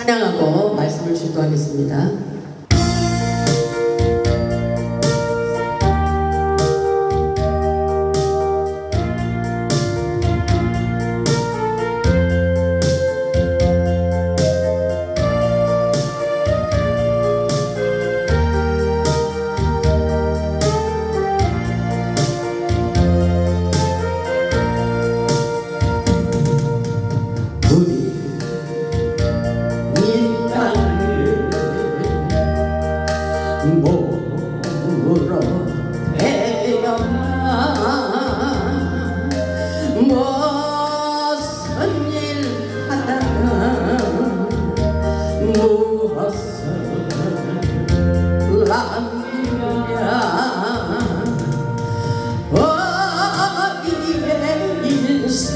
찬양하고 말씀을 주도하겠습니다. 뭐로 태어나 무슨 일 하다가 무엇을 남기랴 어디에 인생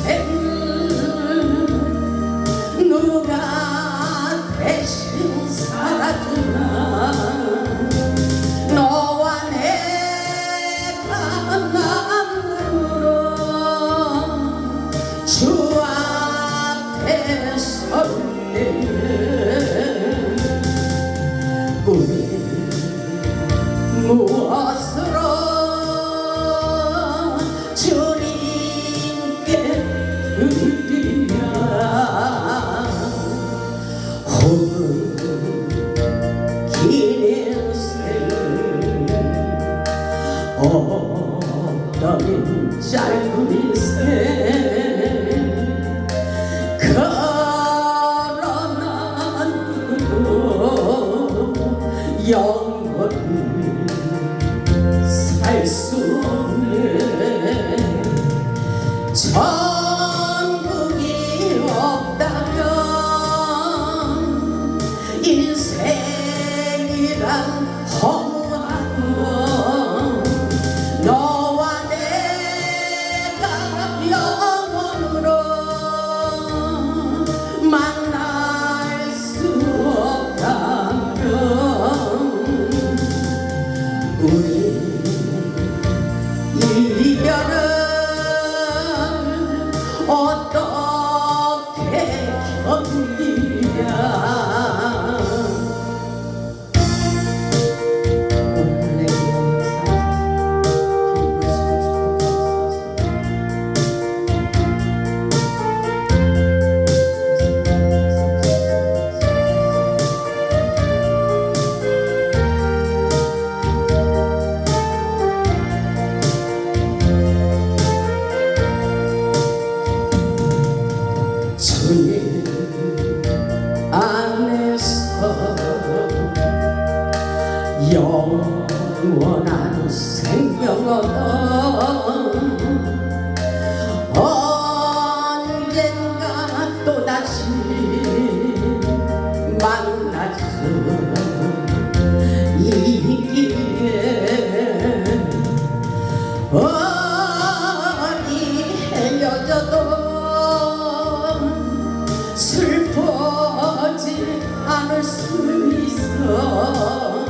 누가 대신 살아주나 너와 내가 남으로 주 앞에 설 때에 우리 무엇으로 주님께 드리랴 혹은 긴 어떤 짧은 인생 그러나 누구도 영원히 살 수 없네 천국이 없다면 인생이란 허무하고 너와 내가 영원으로 만날 수 없다면 우리 이별을 어떻게 견디랴 주님 안에서 영원한 생명 얻어 언젠가 또다시 만날 수 있기에 어디 헤어져도 슬퍼지 않을 수 있어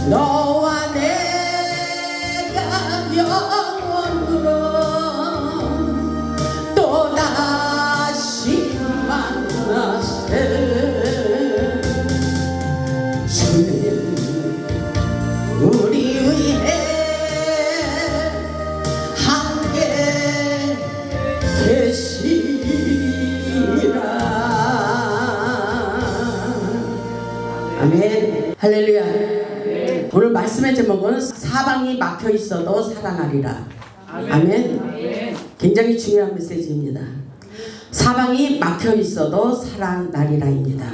너와 내가 영원으로 또다시 만나세 주님 우리 위해 함께 계시리라 아멘 할렐루야. 오늘 말씀의 제목은 사방이 막혀 있어도 살아나리라. 아멘. 굉장히 중요한 메시지입니다. 사방이 막혀 있어도 살아나리라입니다.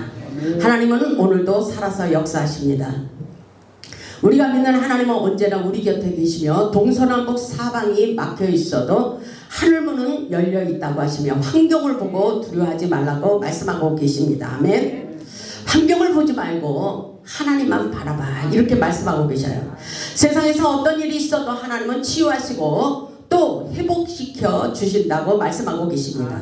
하나님은 오늘도 살아서 역사하십니다. 우리가 믿는 하나님은 언제나 우리 곁에 계시며 동서남북 사방이 막혀 있어도 하늘문은 열려 있다고 하시며 환경을 보고 두려워하지 말라고 말씀하고 계십니다. 아멘. 환경을 보지 말고 하나님만 바라봐 이렇게 말씀하고 계셔요. 세상에서 어떤 일이 있어도 하나님은 치유하시고 또 회복시켜 주신다고 말씀하고 계십니다.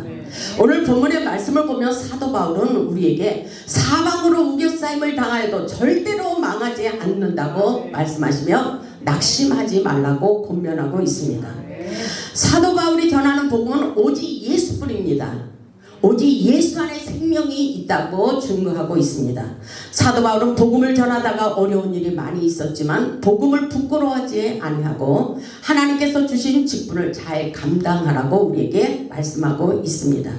오늘 본문의 말씀을 보면 사도 바울은 우리에게 사방으로 우겨싸임을 당하여도 절대로 망하지 않는다고 말씀하시며 낙심하지 말라고 권면하고 있습니다. 사도 바울이 전하는 복음은 오직 예수뿐입니다. 오직 예수 안에 생명이 있다고 증거하고 있습니다. 사도 바울은 복음을 전하다가 어려운 일이 많이 있었지만 복음을 부끄러워하지 아니하고 하나님께서 주신 직분을 잘 감당하라고 우리에게 말씀하고 있습니다.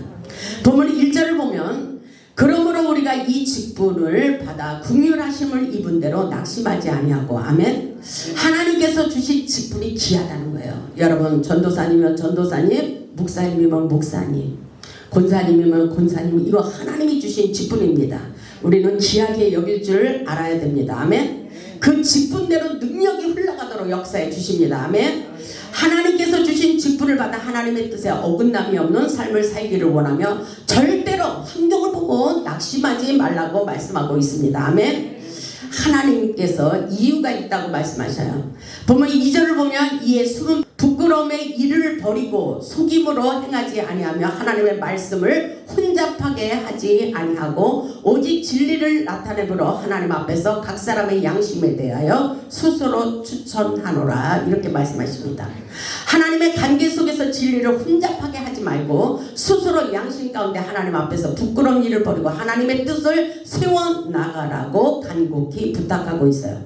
본문 1절을 보면 그러므로 우리가 이 직분을 받아 긍휼하심을 입은 대로 낙심하지 아니하고 아멘. 하나님께서 주신 직분이 귀하다는 거예요. 여러분 전도사님이면 전도사님, 목사님이면 목사님, 권사님이면 권사님, 이거 하나님이 주신 직분입니다. 우리는 귀하게 여길 줄 알아야 됩니다. 아멘. 그 직분대로 능력이 흘러가도록 역사해 주십니다. 아멘. 하나님께서 주신 직분을 받아 하나님의 뜻에 어긋남이 없는 삶을 살기를 원하며 절대로 환경을 보고 낙심하지 말라고 말씀하고 있습니다. 아멘. 하나님께서 이유가 있다고 말씀하셔요. 보면 2절을 보면 이에 숨은 부끄러움의 일을 버리고 속임으로 행하지 아니하며 하나님의 말씀을 혼잡하게 하지 아니하고 오직 진리를 나타내므로 하나님 앞에서 각 사람의 양심에 대하여 스스로 추천하노라 이렇게 말씀하십니다. 하나님의 관계 속에서 진리를 혼잡하게 하지 말고 스스로 양심 가운데 하나님 앞에서 부끄러운 일을 버리고 하나님의 뜻을 세워나가라고 간곡히 부탁하고 있어요.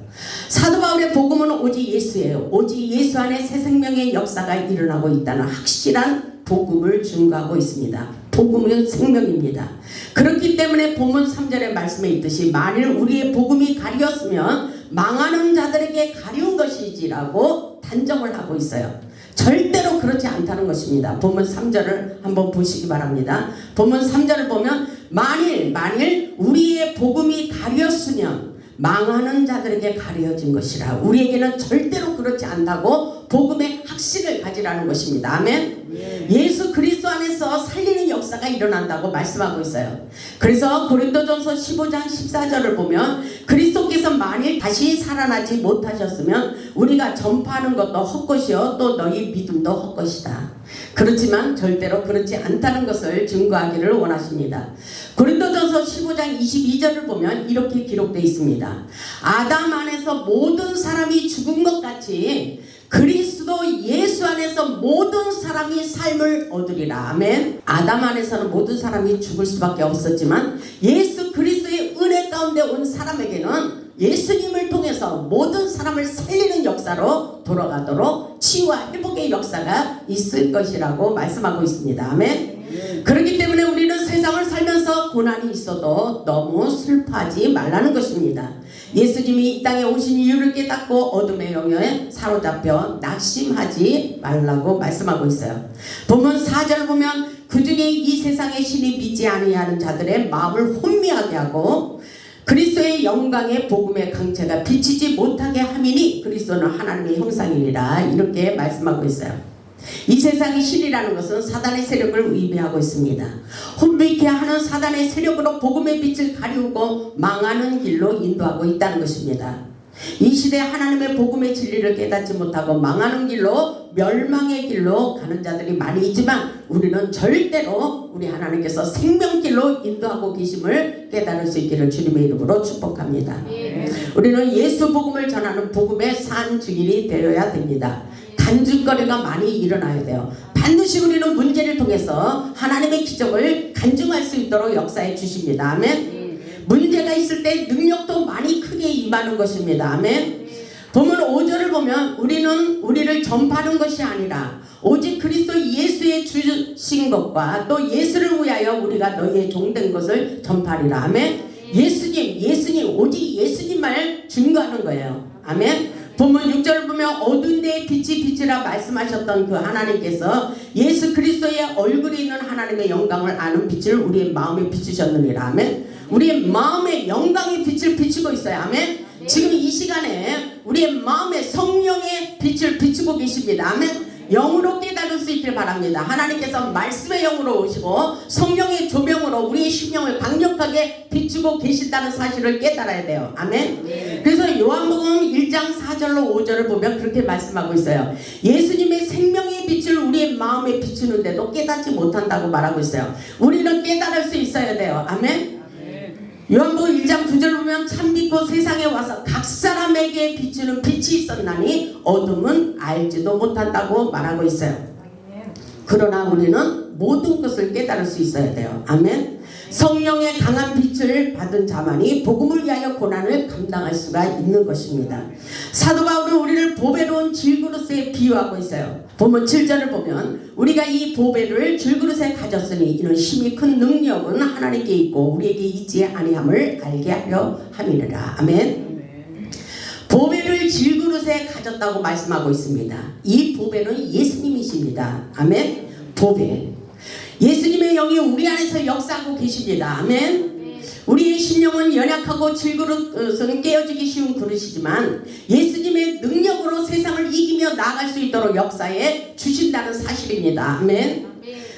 사도 바울의 복음은 오직 예수예요. 오직 예수 안에 새 생명의 역사가 일어나고 있다는 확실한 복음을 증거하고 있습니다. 복음은 생명입니다. 그렇기 때문에 본문 3절의 말씀에 있듯이 만일 우리의 복음이 가리었으면 망하는 자들에게 가리운 것이지라고 단정을 하고 있어요. 절대로 그렇지 않다는 것입니다. 본문 3절을 한번 보시기 바랍니다. 본문 3절을 보면 만일 우리의 복음이 가렸으면 망하는 자들에게 가려진 것이라. 우리에게는 절대로 그렇지 않다고 복음의 확신을 가지라는 것입니다. 아멘. 예수 그리스도 안에서 살리는 역사가 일어난다고 말씀하고 있어요. 그래서 고린도전서 15장 14절을 보면 그리스도께서 만일 다시 살아나지 못하셨으면 우리가 전파하는 것도 헛것이요 또 너희 믿음도 헛것이다. 그렇지만 절대로 그렇지 않다는 것을 증거하기를 원하십니다. 고린도전서 15장 22절을 보면 이렇게 기록되어 있습니다. 아담 안에서 모든 사람이 죽은 것 같이 그리스도 예수 안에서 모든 사람이 삶을 얻으리라. 아멘. 아담 안에서는 모든 사람이 죽을 수밖에 없었지만 예수 그리스도의 은혜 가운데 온 사람에게는 예수님을 통해서 모든 사람을 살리는 역사로 돌아가도록 치유와 회복의 역사가 있을 것이라고 말씀하고 있습니다. 아멘. 그렇기 때문에 우리는 세상을 살면서 고난이 있어도 너무 슬퍼하지 말라는 것입니다. 예수님이 이 땅에 오신 이유를 깨닫고 어둠의 영역에 사로잡혀 낙심하지 말라고 말씀하고 있어요. 본문 4절 보면 그 중에 이 세상의 신이 믿지 아니하는 자들의 마음을 혼미하게 하고 그리스도의 영광의 복음의 강체가 비치지 못하게 함이니 그리스도는 하나님의 형상이니라 이렇게 말씀하고 있어요. 이 세상의 신이라는 것은 사단의 세력을 의미하고 있습니다. 혼미케 하는 사단의 세력으로 복음의 빛을 가리우고 망하는 길로 인도하고 있다는 것입니다. 이 시대에 하나님의 복음의 진리를 깨닫지 못하고 망하는 길로 멸망의 길로 가는 자들이 많이 있지만 우리는 절대로 우리 하나님께서 생명길로 인도하고 계심을 깨달을 수 있기를 주님의 이름으로 축복합니다. 우리는 예수 복음을 전하는 복음의 산 증인이 되어야 됩니다. 간증거리가 많이 일어나야 돼요. 반드시 우리는 문제를 통해서 하나님의 기적을 간증할 수 있도록 역사해 주십니다. 아멘. 문제가 있을 때 능력도 많이 크게 임하는 것입니다. 아멘. 보면 5절을 보면 우리를 전파하는 것이 아니라 오직 그리스도 예수의 주신 것과 또 예수를 위하여 우리가 너희의 종된 것을 전파하리라. 아멘. 예수님 오직 예수님만을 증거하는 거예요. 아멘. 본문 6절을 보면 어두운 데에 빛이 비치라 말씀하셨던 그 하나님께서 예수 그리스도의 얼굴에 있는 하나님의 영광을 아는 빛을 우리의 마음에 비추셨느니라. 아멘. 우리의 마음에 영광의 빛을 비추고 있어요. 아멘. 지금 이 시간에 우리의 마음에 성령의 빛을 비추고 계십니다. 아멘. 영으로 깨달을 수 있길 바랍니다. 하나님께서 말씀의 영으로 오시고 성령의 조명으로 우리의 심령을 강력하게 비추고 계신다는 사실을 깨달아야 돼요. 아멘. 그래서 요한복음 1장 4절로 5절을 보면 그렇게 말씀하고 있어요. 예수님의 생명의 빛을 우리의 마음에 비추는데도 깨닫지 못한다고 말하고 있어요. 우리는 깨달을 수 있어야 돼요. 아멘. 요한복음 1장 9절 보면 참 믿고 세상에 와서 각 사람에게 비추는 빛이 있었나니 어둠은 알지도 못한다고 말하고 있어요. 그러나 우리는 모든 것을 깨달을 수 있어야 돼요. 아멘. 성령의 강한 빛을 받은 자만이 복음을 위하여 고난을 감당할 수가 있는 것입니다. 사도 바울은 우리를 보배로운 질그릇에 비유하고 있어요. 보면 7절을 보면 우리가 이 보배를 질그릇에 가졌으니 이는 힘이 큰 능력은 하나님께 있고 우리에게 있지 아니함을 알게 하려 함이니라. 아멘. 보배를 질그릇에 가졌다고 말씀하고 있습니다. 이 보배는 예수님이십니다. 아멘. 보배. 예수님의 영이 우리 안에서 역사하고 계십니다. 아멘. 우리의 심령은 연약하고 질그릇은 깨어지기 쉬운 그릇이지만 예수님의 능력으로 세상을 이기며 나아갈 수 있도록 역사해 주신다는 사실입니다. 아멘.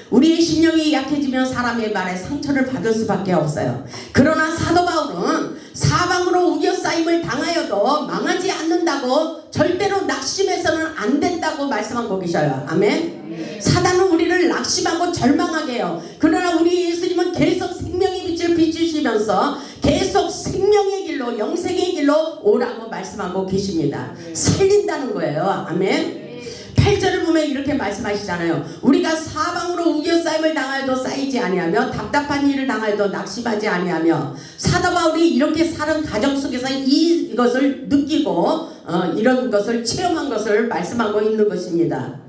우리의 심령이 약해지면 사람의 말에 상처를 받을 수밖에 없어요. 그러나 사도 바울은 사방으로 우겨싸임을 당하여도 망하지 않는다고, 절대로 낙심해서는 안 된다고 말씀하고 계셔요. 아멘. 사단은 우리를 낙심하고 절망하게 해요. 그러나 우리 예수님은 계속 생명의 빛을 비추시면서 계속 생명의 길로, 영생의 길로 오라고 말씀하고 계십니다. 살린다는 거예요. 아멘. 8절을 보면 이렇게 말씀하시잖아요. 우리가 사방으로 우겨싸임을 당하여도 쌓이지 아니하며 답답한 일을 당하여도 낙심하지 아니하며. 사도 바울이 이렇게 사는 가정 속에서 이것을 느끼고 이런 것을 체험한 것을 말씀하고 있는 것입니다.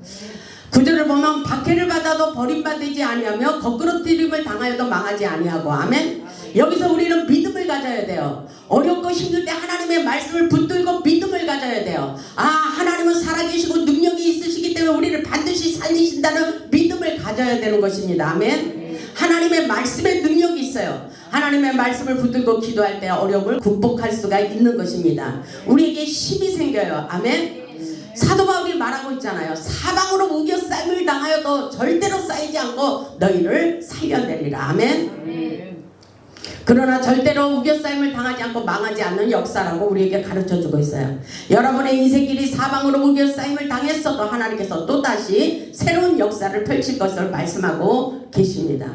9절을 보면 박해를 받아도 버림받지 아니하며 거꾸러뜨림을 당하여도 망하지 아니하고. 아멘. 여기서 우리는 믿음을 가져야 돼요. 어렵고 힘들 때 하나님의 말씀을 붙들고 믿음을 가져야 돼요. 하나님은 살아계시고 능력이 있으시기 때문에 우리를 반드시 살리신다는 믿음을 가져야 되는 것입니다. 아멘. 하나님의 말씀에 능력이 있어요. 하나님의 말씀을 붙들고 기도할 때 어려움을 극복할 수가 있는 것입니다. 우리에게 힘이 생겨요. 아멘. 사도 바울이 말하고 있잖아요. 사방으로 우겨싸임을 당하여도 절대로 쌓이지 않고 너희를 살려내리라. 아멘. 그러나 절대로 우겨싸임을 당하지 않고 망하지 않는 역사라고 우리에게 가르쳐주고 있어요. 여러분의 인생길이 사방으로 우겨싸임을 당했어도 하나님께서 또다시 새로운 역사를 펼칠 것을 말씀하고 계십니다.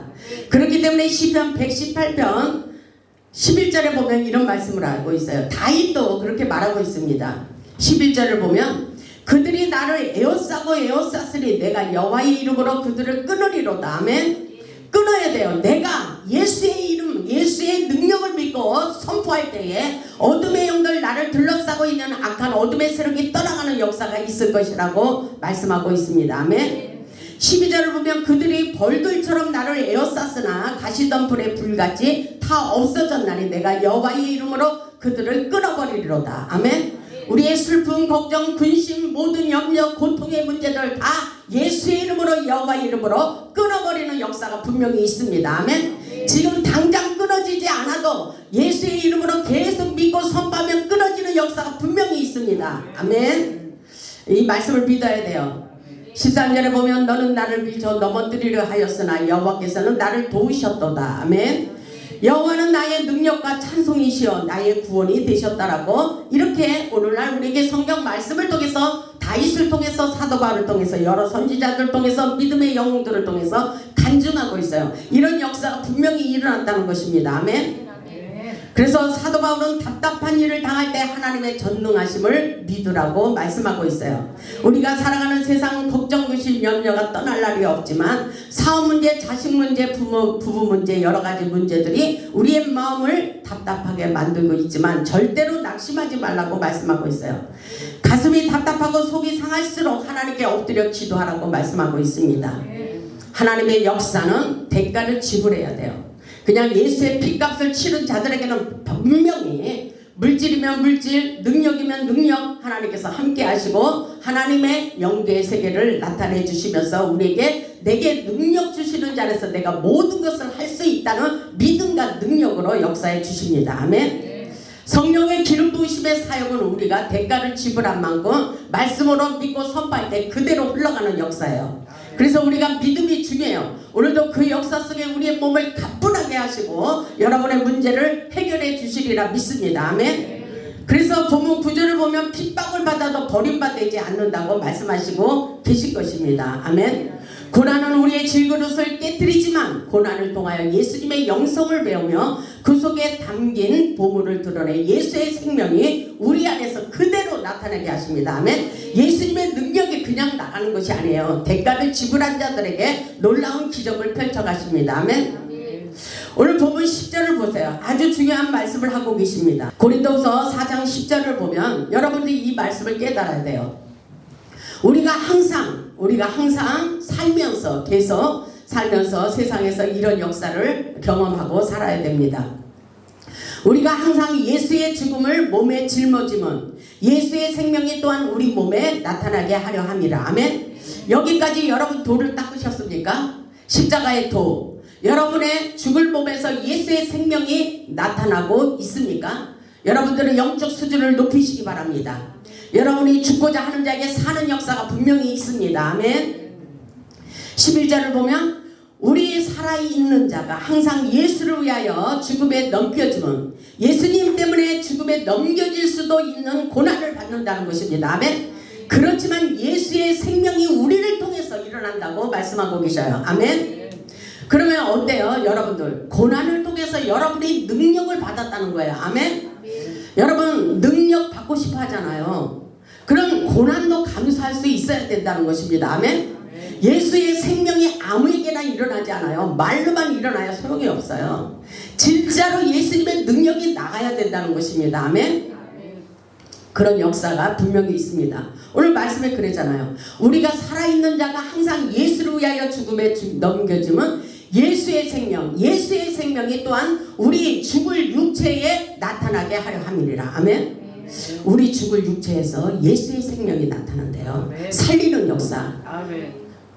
그렇기 때문에 시편 118편 11절에 보면 이런 말씀을 하고 있어요. 다윗도 그렇게 말하고 있습니다. 11절을 보면 그들이 나를 에워싸고 에워쌌으니 내가 여호와의 이름으로 그들을 끊으리로다. 아멘. 끊어야 돼요. 내가 예수의 이름, 예수의 능력을 믿고 선포할 때에 어둠의 영들, 나를 둘러싸고 있는 악한 어둠의 세력이 떠나가는 역사가 있을 것이라고 말씀하고 있습니다. 아멘. 12절을 보면 그들이 벌들처럼 나를 에워쌌으나 가시덤불의 불같이 다 없어졌나니 내가 여호와의 이름으로 그들을 끊어버리리로다. 아멘. 우리의 슬픔, 걱정, 근심, 모든 염려, 고통의 문제들 다 예수의 이름으로, 여호와의 이름으로 끊어버리는 역사가 분명히 있습니다. 아멘. 지금 당장 끊어지지 않아도 예수의 이름으로 계속 믿고 선포하면 끊어지는 역사가 분명히 있습니다. 아멘. 이 말씀을 믿어야 돼요. 13절에 보면 너는 나를 밀쳐 넘어뜨리려 하였으나 여호와께서는 나를 도우셨도다. 아멘. 여호와는 나의 능력과 찬송이시여 나의 구원이 되셨다라고 이렇게 오늘날 우리에게 성경 말씀을 통해서, 다윗을 통해서, 사도 바울을 통해서, 여러 선지자들 통해서, 믿음의 영웅들을 통해서 간증하고 있어요. 이런 역사가 분명히 일어났다는 것입니다. 아멘. 그래서 사도 바울은 답답한 일을 당할 때 하나님의 전능하심을 믿으라고 말씀하고 있어요. 우리가 살아가는 세상 걱정, 근심, 염려가 떠날 날이 없지만 사업 문제, 자식 문제, 부부 문제, 여러 가지 문제들이 우리의 마음을 답답하게 만들고 있지만 절대로 낙심하지 말라고 말씀하고 있어요. 가슴이 답답하고 속이 상할수록 하나님께 엎드려 기도하라고 말씀하고 있습니다. 하나님의 역사는 대가를 지불해야 돼요. 그냥 예수의 핏값을 치른 자들에게는 분명히 물질이면 물질, 능력이면 능력, 하나님께서 함께 하시고 하나님의 영계의 세계를 나타내 주시면서 우리에게 내게 능력 주시는 자리에서 내가 모든 것을 할 수 있다는 믿음과 능력으로 역사해 주십니다. 아멘. 성령의 기름 부으심의 사역은 우리가 대가를 지불한 만큼 말씀으로 믿고 선포할 때 그대로 흘러가는 역사예요. 그래서 우리가 믿음이 중요해요. 오늘도 그 역사 속에 우리의 몸을 가뿐하게 하시고 여러분의 문제를 해결해 주시리라 믿습니다. 아멘. 그래서 본문 9절을 보면 핍박을 받아도 버림받지 않는다고 말씀하시고 계신 것입니다. 아멘. 고난은 우리의 질그릇을 깨뜨리지만 고난을 통하여 예수님의 영성을 배우며 그 속에 담긴 보물을 드러내 예수의 생명이 우리 안에서 그대로 나타나게 하십니다. 아멘. 예수님의 능력이 그냥 나가는 것이 아니에요. 대가를 지불한 자들에게 놀라운 기적을 펼쳐가십니다. 아멘. 오늘 본문 10절을 보세요. 아주 중요한 말씀을 하고 계십니다. 고린도후서 4장 10절을 보면 여러분들이 이 말씀을 깨달아야 돼요. 우리가 항상 살면서 계속 살면서 세상에서 이런 역사를 경험하고 살아야 됩니다. 우리가 항상 예수의 죽음을 몸에 짊어지면 예수의 생명이 또한 우리 몸에 나타나게 하려 함이라. 아멘. 여기까지 여러분 도를 닦으셨습니까? 십자가의 도. 여러분의 죽을 몸에서 예수의 생명이 나타나고 있습니까? 여러분들은 영적 수준을 높이시기 바랍니다. 여러분이 죽고자 하는 자에게 사는 역사가 분명히 있습니다. 아멘. 11절을 보면 우리 살아있는 자가 항상 예수를 위하여 죽음에 넘겨지면 예수님 때문에 죽음에 넘겨질 수도 있는 고난을 받는다는 것입니다. 아멘. 그렇지만 예수의 생명이 우리를 통해서 일어난다고 말씀하고 계셔요. 아멘. 그러면 어때요? 여러분들 고난을 통해서 여러분이 능력을 받았다는 거예요. 아멘. 여러분 능력 받고 싶어 하잖아요. 그런 고난도 감수할 수 있어야 된다는 것입니다. 아멘. 예수의 생명이 아무에게나 일어나지 않아요. 말로만 일어나야 소용이 없어요. 진짜로 예수님의 능력이 나가야 된다는 것입니다. 아멘. 그런 역사가 분명히 있습니다. 오늘 말씀에 그러잖아요. 우리가 살아있는 자가 항상 예수를 위하여 죽음에 넘겨지면 예수의 생명이 또한 우리 죽을 육체에 나타나게 하려 함이니라. 아멘. 우리 죽을 육체에서 예수의 생명이 나타난대요. 살리는 역사.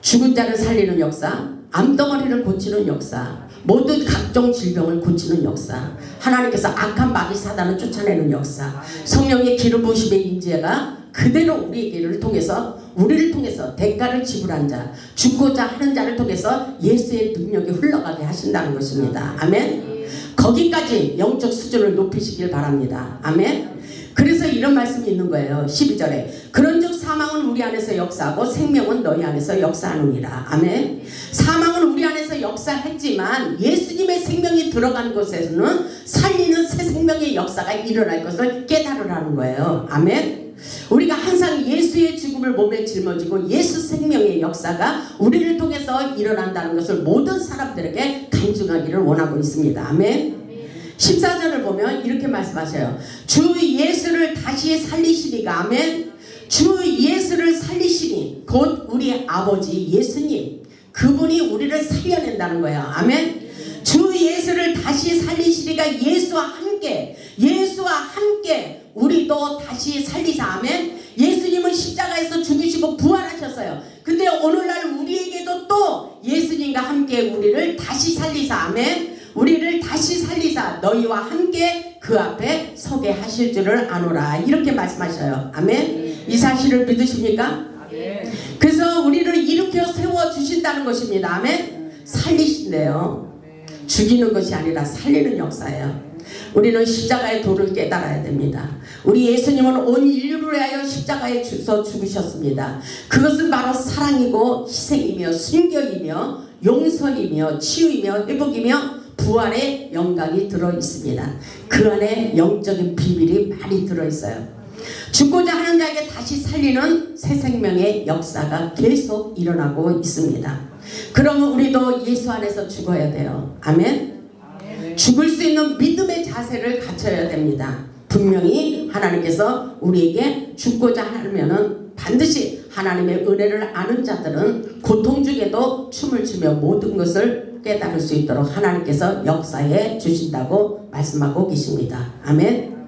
죽은 자를 살리는 역사, 암덩어리를 고치는 역사, 모든 각종 질병을 고치는 역사, 하나님께서 악한 마귀 사단을 쫓아내는 역사, 성령의 기름 부으심의 임재가 그대로 우리를 통해서 대가를 지불한 자, 죽고자 하는 자를 통해서 예수의 능력이 흘러가게 하신다는 것입니다. 아멘. 거기까지 영적 수준을 높이시길 바랍니다. 아멘. 그래서 이런 말씀이 있는 거예요. 12절에 그런즉 사망은 우리 안에서 역사하고 생명은 너희 안에서 역사하느니라. 아멘. 사망은 우리 안에서 역사했지만 예수님의 생명이 들어간 곳에서는 살리는 새 생명의 역사가 일어날 것을 깨달으라는 거예요. 아멘. 우리가 항상 예수의 죽음을 몸에 짊어지고 예수 생명의 역사가 우리를 통해서 일어난다는 것을 모든 사람들에게 간증하기를 원하고 있습니다. 아멘. 14절을 보면 이렇게 말씀하셔요. 주 예수를 다시 살리시니가. 아멘. 주 예수를 살리시니 곧 우리 아버지 예수님, 그분이 우리를 살려낸다는 거예요. 아멘. 주 예수를 다시 살리시니가 예수와 함께 우리도 다시 살리사. 아멘. 예수님은 십자가에서 죽으시고 부활하셨어요. 근데 오늘날 우리에게도 또 예수님과 함께 우리를 다시 살리사. 아멘. 우리를 다시 살리사 너희와 함께 그 앞에 서게 하실 줄을 아노라. 이렇게 말씀하셔요. 아멘. 이 사실을 믿으십니까? 아멘. 그래서 우리를 일으켜 세워주신다는 것입니다. 아멘. 살리신대요. 죽이는 것이 아니라 살리는 역사예요. 우리는 십자가의 도를 깨달아야 됩니다. 우리 예수님은 온 인류를 위하여 십자가에 죽으셨습니다. 그것은 바로 사랑이고 희생이며 순결이며 용서이며 치유이며 회복이며 부활의 영광이 들어있습니다. 그 안에 영적인 비밀이 많이 들어있어요. 죽고자 하는 자에게 다시 살리는 새 생명의 역사가 계속 일어나고 있습니다. 그러면 우리도 예수 안에서 죽어야 돼요. 아멘. 죽을 수 있는 믿음의 자세를 갖춰야 됩니다. 분명히 하나님께서 우리에게 죽고자 하면은 반드시 하나님의 은혜를 아는 자들은 고통 중에도 춤을 추며 모든 것을 깨달을 수 있도록 하나님께서 역사해 주신다고 말씀하고 계십니다. 아멘.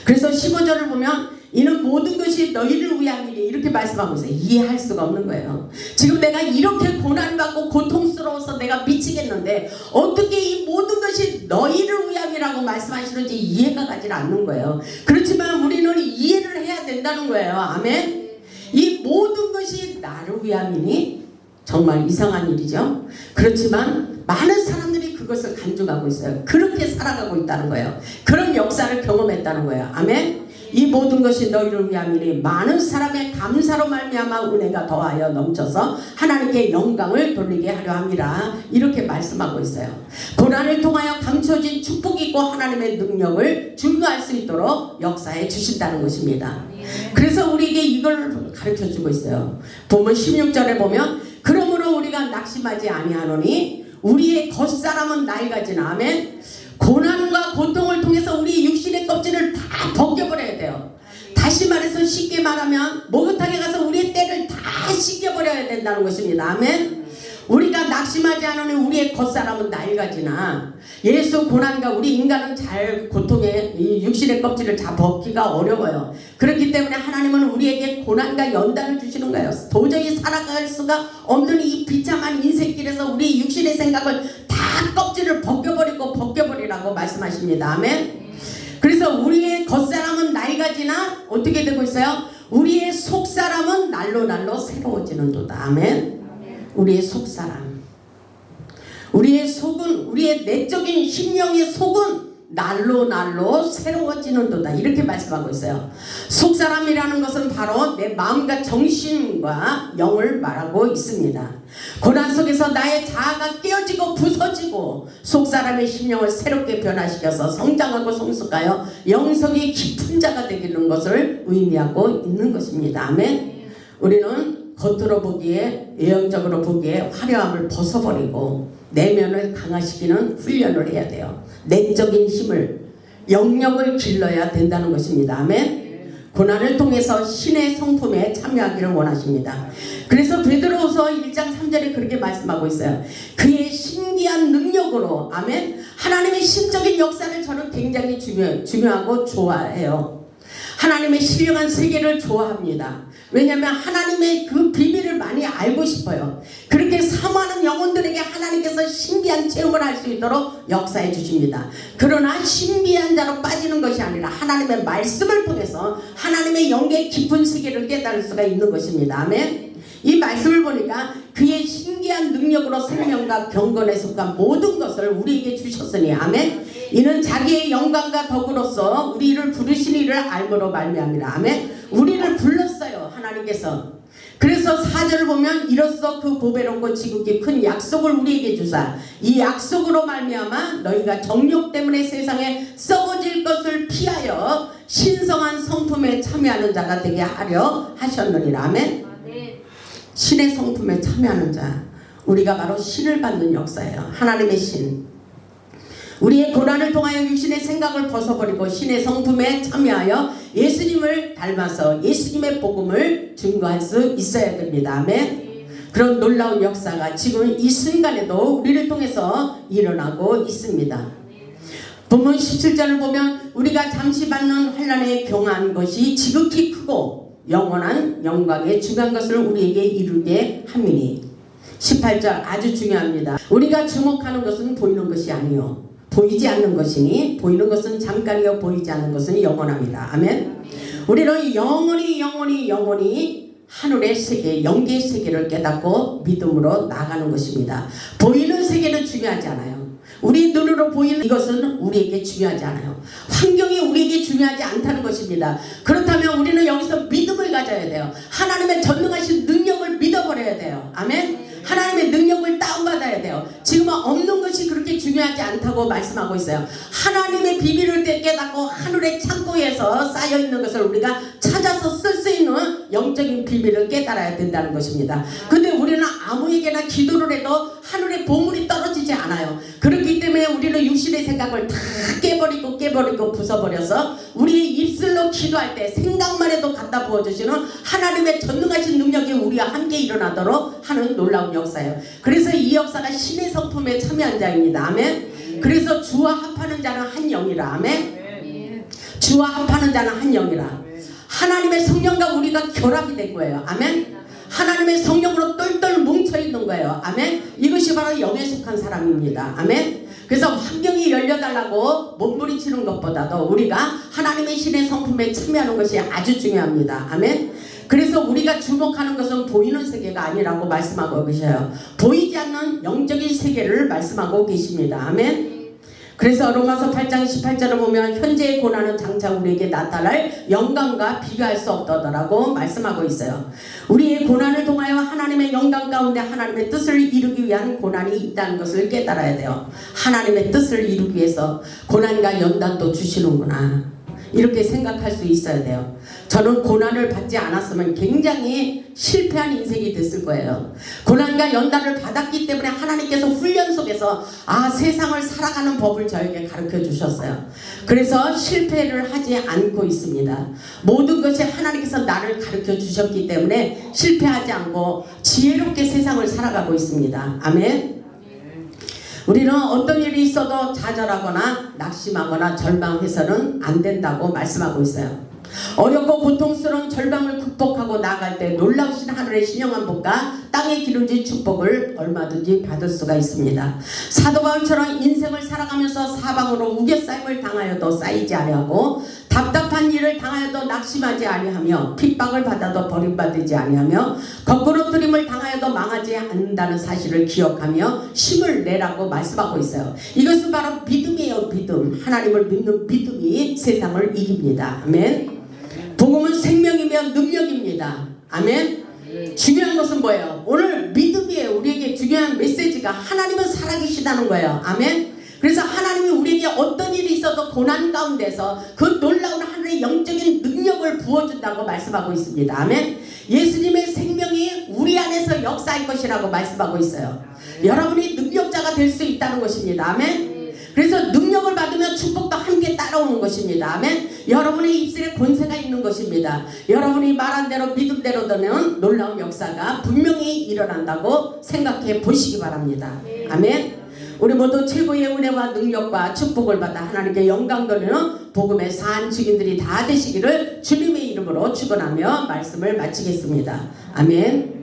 그래서 15절을 보면 이는 모든 것이 너희를 위함이니 이렇게 말씀하고 있어요. 이해할 수가 없는 거예요. 지금 내가 이렇게 고난받고 고통스러워서 내가 미치겠는데 어떻게 이 모든 것이 너희를 위함이라고 말씀하시는지 이해가 가지 않는 거예요. 그렇지만 우리는 이해를 해야 된다는 거예요. 아멘. 이 모든 것이 나를 위함이니 정말 이상한 일이죠. 그렇지만 많은 사람들이 그것을 간증하고 있어요. 그렇게 살아가고 있다는 거예요. 그런 역사를 경험했다는 거예요. 아멘. 이 모든 것이 너희를 위함이니 많은 사람의 감사로 말미암아 은혜가 더하여 넘쳐서 하나님께 영광을 돌리게 하려 함이라. 이렇게 말씀하고 있어요. 고난을 통하여 감춰진 축복이 있고 하나님의 능력을 증거할 수 있도록 역사해 주신다는 것입니다. 그래서 우리에게 이걸 가르쳐주고 있어요. 보면 16절에 보면 그러므로 우리가 낙심하지 아니하노니 우리의 겉사람은 낡아지나. 아멘. 고난과 고통을 통해서 우리 육신의 껍질을 다 벗겨버려야 돼요. 다시 말해서 쉽게 말하면 목욕탕에 가서 우리의 때를 다 씻겨버려야 된다는 것입니다. 아멘. 우리가 낙심하지 않으니 우리의 겉사람은 낡아지나. 예수 고난과 우리 인간은 잘 고통에 이 육신의 껍질을 다 벗기가 어려워요. 그렇기 때문에 하나님은 우리에게 고난과 연단을 주시는 거예요. 도저히 살아갈 수가 없는 이 비참한 인생길에서 우리 육신의 생각을 다 껍질을 벗겨버리라고 말씀하십니다. 아멘. 그래서 우리의 겉사람은 낡아지나 어떻게 되고 있어요? 우리의 속사람은 날로 새로워지는도다. 아멘. 우리의 속사람, 우리의 속은, 우리의 내적인 심령의 속은 날로 새로워지는도다. 이렇게 말씀하고 있어요. 속사람이라는 것은 바로 내 마음과 정신과 영을 말하고 있습니다. 고난 속에서 나의 자아가 깨어지고 부서지고 속사람의 심령을 새롭게 변화시켜서 성장하고 성숙하여 영성이 깊은 자가 되기는 것을 의미하고 있는 것입니다. 아멘. 우리는 겉으로 보기에, 외형적으로 보기에 화려함을 벗어버리고 내면을 강화시키는 훈련을 해야 돼요. 내적인 힘을, 영역을 길러야 된다는 것입니다. 아멘. 고난을 통해서 신의 성품에 참여하기를 원하십니다. 그래서 베드로후서 1장 3절에 그렇게 말씀하고 있어요. 그의 신기한 능력으로, 아멘, 하나님의 신적인 역사를 저는 굉장히 중요하고 좋아해요. 하나님의 신령한 세계를 좋아합니다. 왜냐하면 하나님의 그 비밀을 많이 알고 싶어요. 그렇게 사모하는 영혼들에게 하나님께서 신비한 체험을 할 수 있도록 역사해 주십니다. 그러나 신비한 자로 빠지는 것이 아니라 하나님의 말씀을 통해서 하나님의 영계 깊은 세계를 깨달을 수가 있는 것입니다. 아멘. 이 말씀을 보니까 그의 신기한 능력으로 생명과 경건에 속한 모든 것을 우리에게 주셨으니, 아멘. 이는 자기의 영광과 덕으로서 우리를 부르신 이를 알므로 말미암이라. 아멘. 우리를 불렀어요, 하나님께서. 그래서 4절을 보면 이로써 그 보배롭고 지극히 큰 약속을 우리에게 주사 이 약속으로 말미암아 너희가 정욕 때문에 세상에 썩어질 것을 피하여 신성한 성품에 참여하는 자가 되게 하려 하셨느니라. 아멘. 신의 성품에 참여하는 자, 우리가 바로 신을 받는 역사예요. 하나님의 신. 우리의 고난을 통하여 육신의 생각을 벗어버리고 신의 성품에 참여하여 예수님을 닮아서 예수님의 복음을 증거할 수 있어야 됩니다. 아멘. 그런 놀라운 역사가 지금 이 순간에도 우리를 통해서 일어나고 있습니다. 본문 17절을 보면 우리가 잠시 받는 환난에 경한 것이 지극히 크고 영원한 영광에 중요한 것을 우리에게 이루게 함이니. 18절 아주 중요합니다. 우리가 주목하는 것은 보이는 것이 아니요 보이지 않는 것이니 보이는 것은 잠깐이요 보이지 않는 것은 영원합니다. 아멘. 우리는 영원히 하늘의 세계, 영계의 세계를 깨닫고 믿음으로 나가는 것입니다. 보이는 세계는 중요하지 않아요. 우리 눈으로 보이는 이것은 우리에게 중요하지 않아요. 환경이 우리에게 중요하지 않다는 것입니다. 그렇다면 우리는 여기서 믿음을 가져야 돼요. 하나님의 전능하신 능력을 믿어버려야 돼요. 아멘. 하나님의 능력을 다운받아야 돼요. 지금은 없는 것이 그렇게 중요하지 않다고 말씀하고 있어요. 하나님의 비밀을 깨닫고 하늘의 창고에서 쌓여있는 것을 우리가 찾아서 쓸 수 있는 영적인 비밀을 깨달아야 된다는 것입니다. 근데 우리는 아무에게나 기도를 해도 하늘의 보물이 떨어지지 않아요. 그렇기 때문에 우리는 육신의 생각을 다 깨버리고 부숴버려서 우리의 입술로 기도할 때 생각만 해도 갖다 부어주시는 하나님의 전능하신 능력이 우리와 함께 일어나도록 하는 놀라운 역사예요. 그래서 이 역사가 신의 성품에 참여한 자입니다. 아멘. 그래서 주와 합하는 자는 한 영이라. 아멘. 주와 합하는 자는 한 영이라. 하나님의 성령과 우리가 결합이 된 거예요. 아멘. 하나님의 성령으로 똘똘 뭉쳐있는 거예요. 아멘. 이것이 바로 영에 속한 사람입니다. 아멘. 그래서 환경이 열려달라고 몸부림치는 것보다도 우리가 하나님의 신의 성품에 참여하는 것이 아주 중요합니다. 아멘. 그래서 우리가 주목하는 것은 보이는 세계가 아니라고 말씀하고 계셔요. 보이지 않는 영적인 세계를 말씀하고 계십니다. 아멘. 그래서 로마서 8장 18절을 보면 현재의 고난은 장차 우리에게 나타날 영광과 비교할 수 없다라고 말씀하고 있어요. 우리의 고난을 통하여 하나님의 영광 가운데 하나님의 뜻을 이루기 위한 고난이 있다는 것을 깨달아야 돼요. 하나님의 뜻을 이루기 위해서 고난과 연단도 주시는구나, 이렇게 생각할 수 있어야 돼요. 저는 고난을 받지 않았으면 굉장히 실패한 인생이 됐을 거예요. 고난과 연단을 받았기 때문에 하나님께서 훈련 속에서 세상을 살아가는 법을 저에게 가르쳐 주셨어요. 그래서 실패를 하지 않고 있습니다. 모든 것이 하나님께서 나를 가르쳐 주셨기 때문에 실패하지 않고 지혜롭게 세상을 살아가고 있습니다. 아멘. 우리는 어떤 일이 있어도 좌절하거나 낙심하거나 절망해서는 안 된다고 말씀하고 있어요. 어렵고 고통스러운 절망을 극복하고 나아갈 때 놀라우신 하늘의 신령한 복과 땅에 기름진 축복을 얼마든지 받을 수가 있습니다. 사도 바울처럼 인생을 살아가면서 사방으로 우겨싸임을 당하여도 쌓이지 아니하고 답답한 일을 당하여도 낙심하지 아니하며 핍박을 받아도 버림받지 아니하며 거꾸로 뜨림을 당하여도 망하지 않는다는 사실을 기억하며 힘을 내라고 말씀하고 있어요. 이것은 바로 믿음이에요. 믿음. 하나님을 믿는 믿음이 세상을 이깁니다. 아멘. 복음은 생명이며 능력입니다. 아멘. 중요한 것은 뭐예요? 오늘 믿음이에요. 우리에게 중요한 메시지가 하나님은 살아계시다는 거예요. 아멘. 그래서 하나님이 우리에게 어떤 일이 있어도 고난 가운데서 그 놀라운 하늘의 영적인 능력을 부어준다고 말씀하고 있습니다. 아멘. 예수님의 생명이 우리 안에서 역사할 것이라고 말씀하고 있어요. 여러분이 능력자가 될 수 있다는 것입니다. 아멘. 그래서 능력을 받으면 축복도 함께 따라오는 것입니다. 아멘. 여러분의 입술에 권세가 있는 것입니다. 여러분이 말한 대로 믿음대로 되는 놀라운 역사가 분명히 일어난다고 생각해 보시기 바랍니다. 아멘. 우리 모두 최고의 은혜와 능력과 축복을 받아 하나님께 영광 돌리는 복음의 산 증인들이 다 되시기를 주님의 이름으로 축원하며 말씀을 마치겠습니다. 아멘.